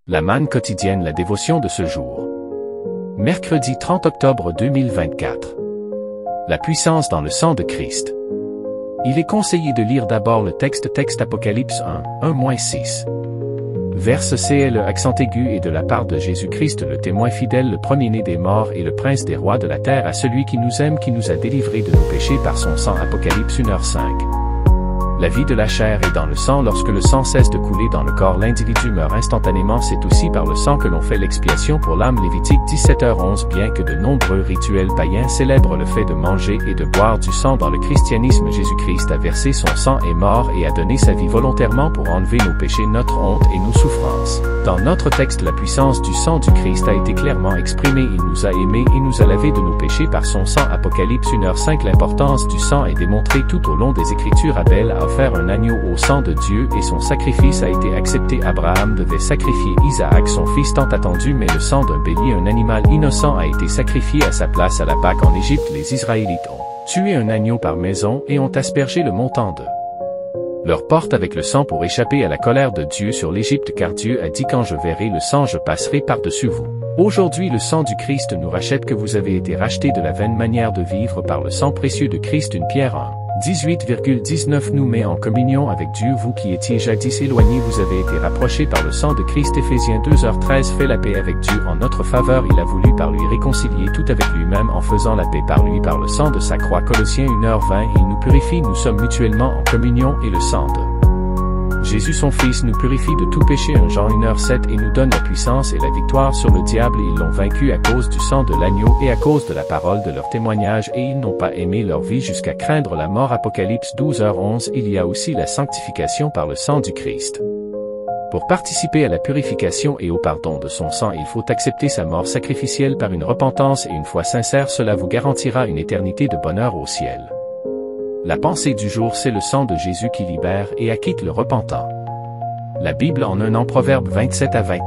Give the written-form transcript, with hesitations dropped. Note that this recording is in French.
La manne quotidienne, la dévotion de ce jour. Mercredi 30 octobre 2024. La puissance dans le sang de Christ. Il est conseillé de lire d'abord le texte Apocalypse 1:6. Verse C, le accent aigu est de la part de Jésus-Christ, le témoin fidèle, le premier-né des morts et le prince des rois de la terre, à celui qui nous aime, qui nous a délivrés de nos péchés par son sang. Apocalypse 1:5. La vie de la chair est dans le sang. Lorsque le sang cesse de couler dans le corps, l'individu meurt instantanément. C'est aussi par le sang que l'on fait l'expiation pour l'âme. Lévitique 17h11. Bien que de nombreux rituels païens célèbrent le fait de manger et de boire du sang, dans le christianisme, Jésus-Christ a versé son sang, est mort et a donné sa vie volontairement pour enlever nos péchés, notre honte et nos souffrances. Dans notre texte, la puissance du sang du Christ a été clairement exprimée. Il nous a aimés et nous a lavés de nos péchés par son sang. Apocalypse 1:5. L'importance du sang est démontrée tout au long des Écritures. Abel a offert un agneau au sang de Dieu et son sacrifice a été accepté. Abraham devait sacrifier Isaac, son fils tant attendu, mais le sang d'un bélier, un animal innocent, a été sacrifié à sa place. À la Pâque en Égypte, les Israélites ont tué un agneau par maison et ont aspergé le montant de leur porte avec le sang pour échapper à la colère de Dieu sur l'Égypte, car Dieu a dit: quand je verrai le sang, je passerai par-dessus vous. Aujourd'hui, le sang du Christ nous rachète, que vous avez été rachetés de la vaine manière de vivre par le sang précieux de Christ. 1 Pierre 1:18-19 nous met en communion avec Dieu. Vous qui étiez jadis éloignés, vous avez été rapprochés par le sang de Christ. Éphésiens 2h13 fait la paix avec Dieu en notre faveur. Il a voulu par lui réconcilier tout avec lui-même en faisant la paix par lui par le sang de sa croix. Colossiens 1h20. Il nous purifie, nous sommes mutuellement en communion, et le sang de Jésus son Fils nous purifie de tout péché. 1 Jean 1h7 et nous donne la puissance et la victoire sur le diable. Ils l'ont vaincu à cause du sang de l'agneau et à cause de la parole de leur témoignage, et ils n'ont pas aimé leur vie jusqu'à craindre la mort. Apocalypse 12h11. Il y a aussi la sanctification par le sang du Christ. Pour participer à la purification et au pardon de son sang, il faut accepter sa mort sacrificielle par une repentance et une foi sincère. Cela vous garantira une éternité de bonheur au ciel. La pensée du jour, c'est le sang de Jésus qui libère et acquitte le repentant. La Bible en un an, Proverbes 27-29.